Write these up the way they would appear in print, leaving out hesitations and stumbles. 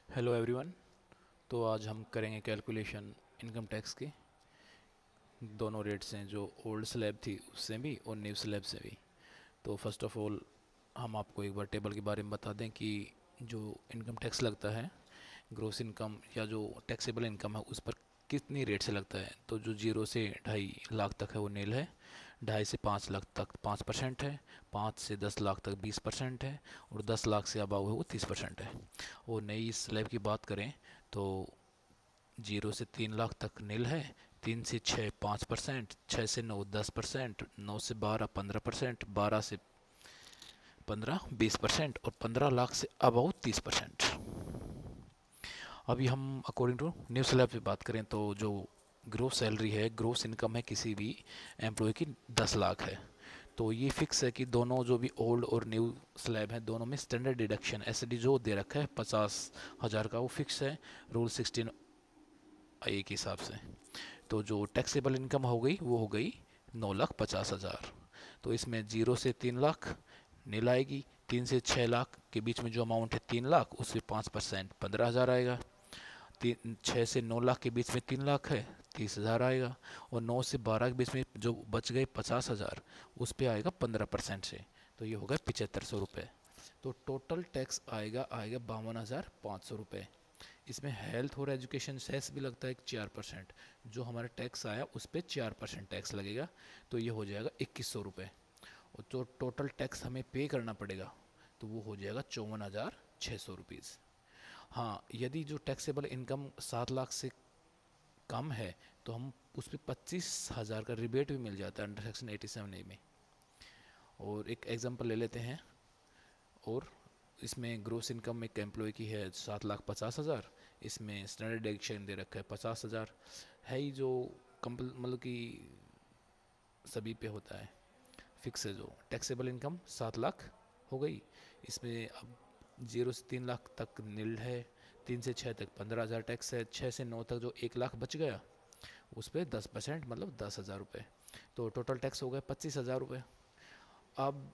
Hello everyone. तो आज हम करेंगे कैलकुलेशन इनकम टैक्स की। दोनों रेट्स हैं, जो ओल्ड स्लैब थी उससे भी और न्यू स्लैब से भी। तो फर्स्ट ऑफ ऑल हम आपको एक बार टेबल के बारे में बता दें कि जो इनकम टैक्स लगता है, ग्रोस इनकम या जो टैक्सेबल इनकम है, उस पर कितनी रेट से लगता है। तो जो 0 से 2.5 लाख तक है वो नील है, 2.5 से 5 लाख तक 5% है, 5 से 10 लाख तक 20% है, और 10 लाख से अबाव है वो 30% है। और नई स्लैब की बात करें तो 0 से 3 लाख तक नील है, 3 से 6 5%, 6 से 9 10%, 9 से 12 15%, 12 से 15 20%, और 15 लाख से अबाउ 30%। अभी हम अकॉर्डिंग टू न्यू स्लैब पे बात करें तो जो ग्रोस सैलरी है, ग्रोस इनकम है किसी भी एम्प्लॉय की 10 लाख है। तो ये फिक्स है कि दोनों जो भी ओल्ड और न्यू स्लैब है, दोनों में स्टैंडर्ड डिडक्शन एस डी जो दे रखा है 50,000 का, वो फिक्स है रूल 16 के हिसाब से। तो जो टैक्सेबल इनकम हो गई वो हो गई 9,50,000। तो इसमें 0 से 3 लाख नील आएगी, 3 से 6 लाख के बीच में जो अमाउंट है 3 लाख, उससे 5% 15,000 आएगा। 6 से 9 लाख के बीच में 3 लाख है, 30,000 आएगा। और 9 से 12 के बीच में जो बच गए 50,000, उस पर आएगा 15% से, तो ये होगा 7,500 रुपये। तो टोटल टैक्स आएगा आएगा 52,500 रुपये। इसमें हेल्थ और एजुकेशन सेस भी लगता है 4%। जो हमारा टैक्स आया उस पर 4% टैक्स लगेगा, तो ये हो जाएगा 2,100 रुपये। और जो टोटल टैक्स हमें पे करना पड़ेगा तो वो हो जाएगा 54,600 रुपीज़। हाँ, यदि जो टैक्सेबल इनकम 7 लाख से कम है तो हम उस पर 25,000 का रिबेट भी मिल जाता है अंडर सेक्शन 87A में। और एक एग्जांपल ले लेते हैं। और इसमें ग्रोस इनकम एक एम्प्लॉय की है 7,50,000, इसमें स्टैंडर्ड डिडक्शन दे रखा है 50,000। है ही जो मतलब कि सभी पे होता है, फिक्स है। जो टैक्सेबल इनकम 7 लाख हो गई, इसमें अब 0 से 3 लाख तक नील है, 3 से 6 तक 15,000 टैक्स है, 6 से 9 तक जो 1 लाख बच गया उस पर 10% मतलब 10,000 रुपये। तो टोटल टैक्स हो गया 25,000 रुपये। अब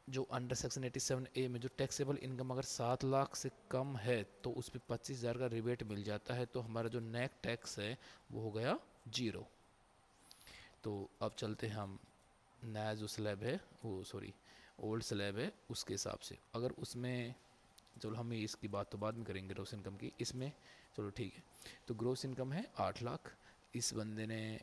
जो अंडर सेक्शन 87A में जो टैक्सेबल इनकम अगर 7 लाख से कम है तो उस पर 25,000 का रिबेट मिल जाता है, तो हमारा जो नेट टैक्स है वो हो गया 0। तो अब चलते हैं हम नया जो स्लैब है, वो सॉरी ओल्ड स्लैब है उसके हिसाब से। अगर उसमें, चलो हम इसकी बात तो बाद में करेंगे ग्रोस इनकम की, इसमें चलो ठीक है। तो ग्रोस इनकम है 8 लाख। इस बंदे ने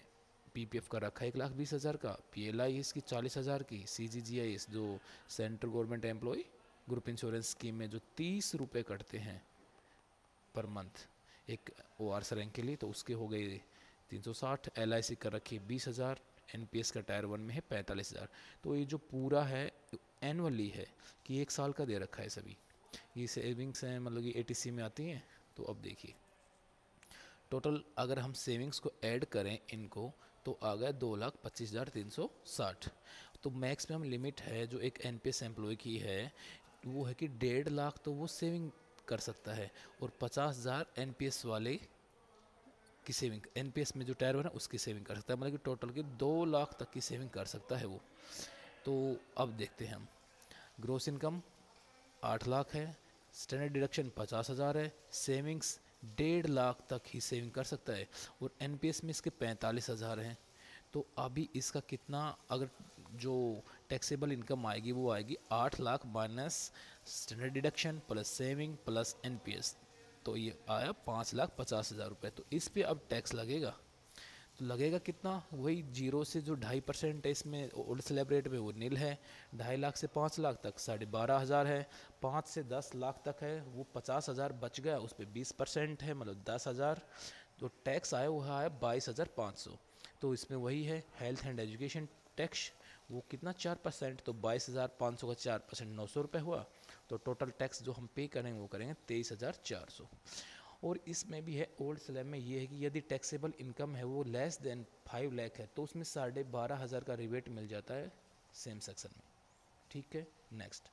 पीपीएफ का रखा 1,20,000 का, पीएलआई इसकी 40,000 की, सीजीजीआईएस जो central government employ group insurance scheme में जो 30 रुपये कटते हैं पर मंथ एक ओ आर रैंक के लिए, तो उसके हो गए 360। एल आई सी कर रखी 20,000, एनपीएस का टायर 1 में है 45,000। तो ये जो पूरा है एनुअली है कि 1 साल का दे रखा है सभी। ये सेविंग्स हैं, मतलब कि एटीसी में आती हैं। तो अब देखिए टोटल अगर हम सेविंग्स को ऐड करें इनको, तो आ गया 2,25,360। तो मैक्सिमम लिमिट है जो एक एनपीएस एम्प्लॉय की है वो है कि 1.5 लाख तो वो सेविंग कर सकता है, और 50,000 एनपीएस वाले की सेविंग, एनपीएस में जो टायर है ना उसकी सेविंग कर सकता है, मतलब कि टोटल की 2 लाख तक की सेविंग कर सकता है वो। तो अब देखते हैं हम। ग्रोस इनकम 8 लाख है, स्टैंडर्ड डिडक्शन 50,000 है, सेविंग्स 1.5 लाख तक ही सेविंग कर सकता है, और एनपीएस में इसके 45,000 हैं। तो अभी इसका कितना, अगर जो टैक्सेबल इनकम आएगी वो आएगी 8 lakh minus standard deduction plus saving plus NPS, तो ये आया 5,50,000 रुपये। तो इस पे अब टैक्स लगेगा। तो लगेगा कितना, वही 0 से जो 2.5% है इसमें ओल्ड स्लैब रेट में वो नील है, 2.5 लाख से 5 लाख तक 12,500 है, 5 से 10 लाख तक है वो 50,000 बच गया, उस पर 20% है मतलब 10,000। जो टैक्स आया वो आया 22,500। तो इसमें वही है हेल्थ एंड एजुकेशन टैक्स, वो कितना 4%, तो 22,500 का 4% 900 रुपये हुआ। तो टोटल टैक्स जो हम पे करेंगे वो करेंगे 23,400। और इसमें भी है ओल्ड स्लैब में ये है कि यदि टैक्सेबल इनकम है वो लेस देन 5 लाख है तो उसमें 12,500 का रिबेट मिल जाता है सेम सेक्शन में। ठीक है। नेक्स्ट,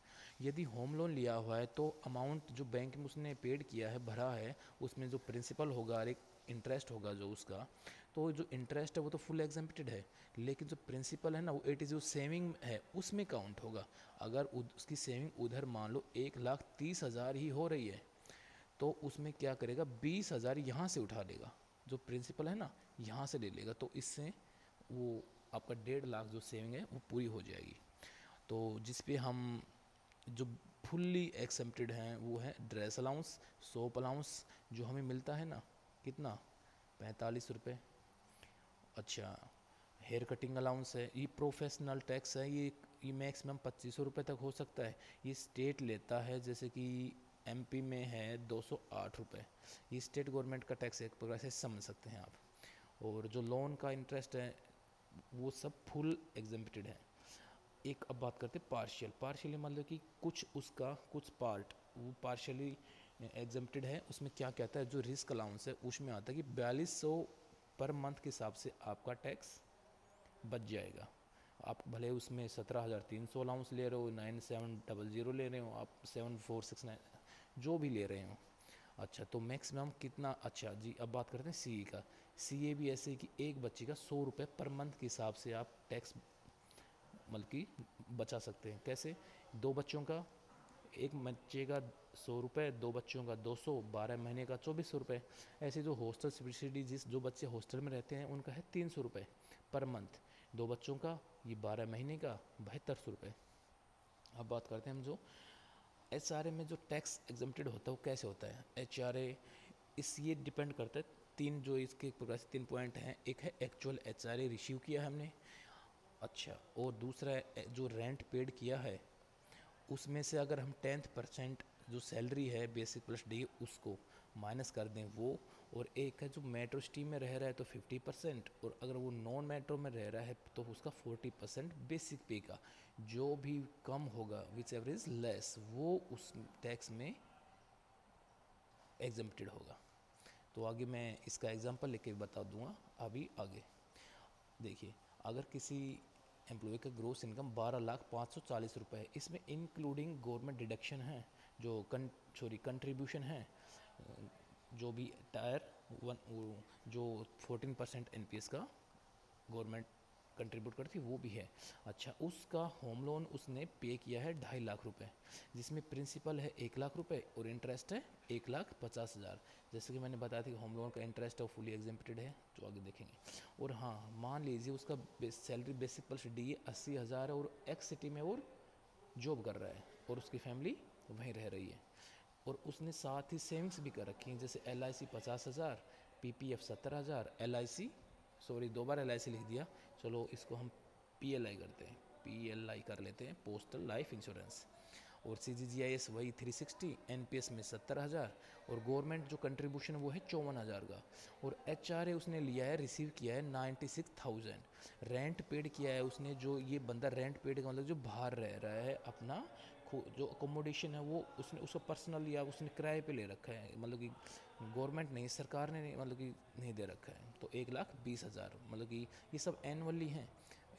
यदि होम लोन लिया हुआ है तो अमाउंट जो बैंक में उसने पेड किया है, भरा है, उसमें जो प्रिंसिपल होगा और एक इंटरेस्ट होगा जो उसका, तो जो इंटरेस्ट है वो तो फुल एग्जेम्प्टेड है, लेकिन जो प्रिंसिपल है ना वो इट इज़ जो सेविंग है उसमें काउंट होगा। अगर उसकी सेविंग उधर मान लो 1,30,000 ही हो रही है तो उसमें क्या करेगा, 20,000 यहाँ से उठा लेगा, जो प्रिंसिपल है ना यहाँ से ले लेगा, तो इससे वो आपका 1.5 लाख जो सेविंग है वो पूरी हो जाएगी। तो जिस पे हम जो फुल्ली एक्सेप्टेड हैं वो है ड्रेस अलाउंस, सोप अलाउंस जो हमें मिलता है ना, कितना, 45 रुपये। अच्छा, हेयर कटिंग अलाउंस है, ये प्रोफेशनल टैक्स है, ये मैक्सिमम 2500 रुपये तक हो सकता है। ये स्टेट लेता है, जैसे कि एमपी में है 208 रुपये, ये स्टेट गवर्नमेंट का टैक्स है, एक प्रकार से समझ सकते हैं आप। और जो लोन का इंटरेस्ट है वो सब फुल एग्जेम्प्टेड है। एक अब बात करते हैं पार्शियली मतलब कि कुछ उसका कुछ पार्ट वो पार्शियली एग्जेम्प्टेड है। उसमें क्या कहता है, जो रिस्क अलाउंस है उसमें आता है कि 4200 पर मंथ के हिसाब से आपका टैक्स बच जाएगा। आप भले उसमें 17,300 अलाउंस ले रहे हो, 9700 ले रहे हो, आप 7469 जो भी ले रहे हो। अच्छा, तो मैक्सिमम कितना, अच्छा जी अब बात करते हैं सीए का। सीए भी ऐसे ही कि एक बच्चे का 100 रुपये पर मंथ के हिसाब से आप टैक्स मतलब कि बचा सकते हैं। कैसे, दो बच्चों का, एक बच्चे का 100 रुपये, दो बच्चों का 200, 12 महीने का 2400 रुपये। ऐसे जो हॉस्टल सब्सिडी जो बच्चे हॉस्टल में रहते हैं उनका है 300 रुपये पर मंथ, दो बच्चों का ये 12 महीने का 7200 रुपये। अब बात करते हैं हम जो एचआरए में जो टैक्स एग्जम्प्टेड होता है वो कैसे होता है। एचआरए इस ये डिपेंड करता है, तीन जो इसके प्रकार से 3 पॉइंट हैं। एक है एक्चुअल एचआरए रिसीव किया है हमने, अच्छा, और दूसरा है जो रेंट पेड किया है उसमें से अगर हम 10% जो सैलरी है बेसिक प्लस डी उसको माइनस कर दें वो, और एक है जो मेट्रो सिटी में रह रहा है तो 50%, और अगर वो नॉन मेट्रो में रह रहा है तो उसका 40% बेसिक पे का, जो भी कम होगा विच एवर इज लेस वो उस टैक्स में एग्जम्प्टेड होगा। तो आगे मैं इसका एग्जांपल लेके बता दूंगा अभी आगे। देखिए, अगर किसी एम्प्लॉय का ग्रोस इनकम 12,540,000 है, इसमें इंक्लूडिंग गवर्नमेंट डिडक्शन है, जो कंट्रीब्यूशन है, जो भी टायर वन जो 14% एनपीएस का गवर्नमेंट कंट्रीब्यूट करती वो भी है। अच्छा, उसका होम लोन उसने पे किया है 2.5 लाख रुपए, जिसमें प्रिंसिपल है 1 लाख रुपए और इंटरेस्ट है 1,50,000। जैसे कि मैंने बताया था कि होम लोन का इंटरेस्ट है फुली एग्जेम्प्टेड है, जो आगे देखेंगे। और हाँ, मान लीजिए उसका सैलरी बेसिक प्लस डी 80,000 है और एक्स सिटी में और जॉब कर रहा है और उसकी फैमिली वहीं रह रही है, और उसने साथ ही सेविंग्स भी कर रखी हैं, जैसे LIC 50,000, PPF 70,000, LIC, सॉरी 2 बार LIC लिख दिया, चलो इसको हम PLI करते हैं, PLI कर लेते हैं, पोस्टल लाइफ इंश्योरेंस। और CGGIS वही 360, NPS में 70,000, और गवर्नमेंट जो कंट्रीब्यूशन है वो है 54,000 का। और HRA उसने लिया है, रिसीव किया है 96,000। रेंट पेड किया है उसने, जो ये बंदा रेंट पेड का मतलब जो बाहर रह रहा है अपना जो अकोमोडेशन है वो उसने उसको पर्सनल या उसने किराए पे ले रखा है, मतलब कि गवर्नमेंट नहीं, सरकार ने नहीं, मतलब कि नहीं दे रखा है। तो 1,20,000 मतलब कि ये सब एनुअली हैं,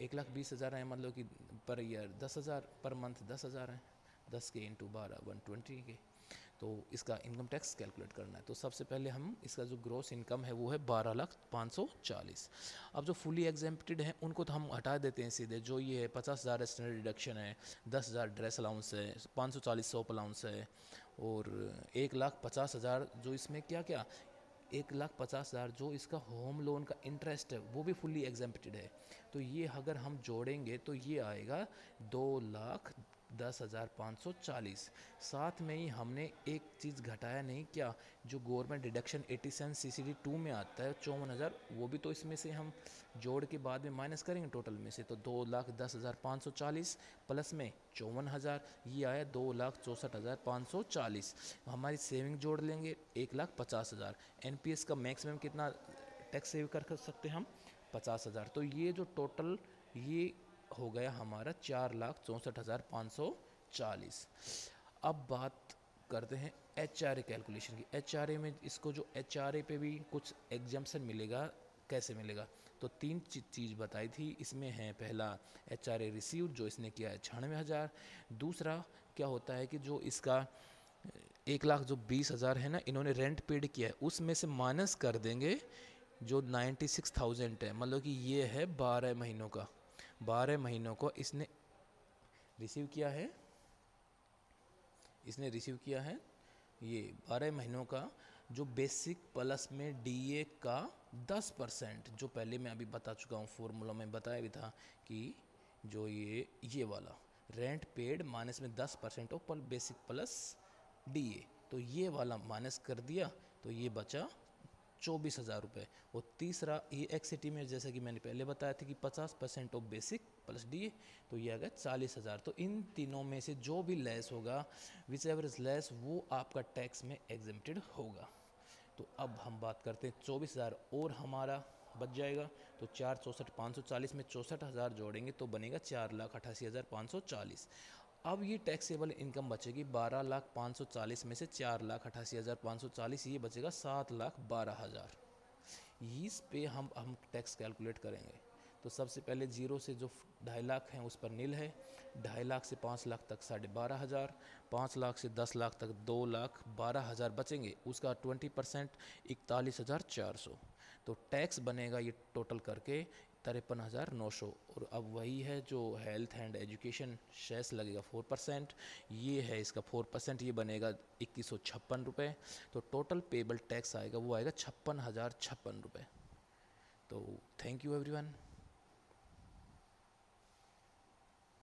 1,20,000 है, मतलब कि पर ईयर 10,000, पर मंथ 10,000 है, 10 के इंटू 12 120 के। तो इसका इनकम टैक्स कैलकुलेट करना है। तो सबसे पहले हम इसका जो ग्रॉस इनकम है वो है 12,540। अब जो फुली एग्जेम्प्टेड हैं उनको तो हम हटा देते हैं सीधे, जो ये है 50,000 स्टैंडर्ड डिडक्शन है, 10,000 ड्रेस अलाउंस है, 540 शॉप अलाउंस है, और 1,50,000 जो इसमें क्या क्या 1,50,000 जो इसका होम लोन का इंटरेस्ट है वो भी फुली एग्जेम्प्टेड है। तो ये अगर हम जोड़ेंगे तो ये आएगा 2,10,540। साथ में ही हमने एक चीज़ घटाया नहीं क्या, जो गवर्नमेंट डिडक्शन 87 CCD 2 में आता है 54,000, वो भी तो इसमें से हम जोड़ के बाद में माइनस करेंगे टोटल में से, तो 2,10,540 प्लस में 54,000, ये आया 2,64,540। हमारी सेविंग जोड़ लेंगे 1,50,000। NPS का मैक्सिमम कितना टैक्स सेव कर सकते हैं हम, 50,000। तो ये जो टोटल ये हो गया हमारा 4,64,540। अब बात करते हैं HRA कैलकुलेशन की। HRA में इसको जो HRA पे भी कुछ एग्जाम्पशन मिलेगा, कैसे मिलेगा, तो 3 चीज़ बताई थी इसमें है। पहला HRA रिसीव जो इसने किया है 96,000। दूसरा क्या होता है कि जो इसका 1,20,000 है ना, इन्होंने रेंट पेड किया है, उसमें से माइनस कर देंगे जो 96,000 है, मतलब कि ये है 12 महीनों का, 12 महीनों को इसने रिसीव किया है, इसने रिसीव किया है ये 12 महीनों का जो बेसिक प्लस में डीए का 10%, जो पहले मैं अभी बता चुका हूँ, फॉर्मूला में बताया भी था कि जो ये वाला रेंट पेड माइनस में 10% ऑफ बेसिक प्लस डीए, तो ये वाला माइनस कर दिया तो ये बचा 24,000 रुपये। और तीसरा ये एक्सिटी में जैसे कि मैंने पहले बताया था कि 50% ऑफ बेसिक प्लस डी, तो ये आ गया 40,000। तो इन तीनों में से जो भी लेस होगा, विच एवर इज लेस, वो आपका टैक्स में एग्जेम्प्टेड होगा। तो अब हम बात करते हैं 24,000 और हमारा बच जाएगा। तो 4 64 540 में 64,000 जोड़ेंगे तो बनेगा 4,88,540। अब ये टैक्सेबल इनकम बचेगी 12,05,40 में से 4,88,540, ये बचेगा 7,12,000। इस पे हम टैक्स कैलकुलेट करेंगे। तो सबसे पहले जीरो से जो 2.5 लाख हैं उस पर नील है, 2.5 लाख से 5 लाख तक 12,500, 5 लाख से 10 लाख तक 2,12,000 बचेंगे, उसका 20% 41,400। तो टैक्स बनेगा ये टोटल करके 53,900। और अब वही है जो हेल्थ एंड एजुकेशन शेस लगेगा 4%, ये है इसका 4%, ये बनेगा 2156 रुपये। तो टोटल पेबल टैक्स आएगा वो आएगा 56,056 रुपये। तो थैंक यू एवरीवन।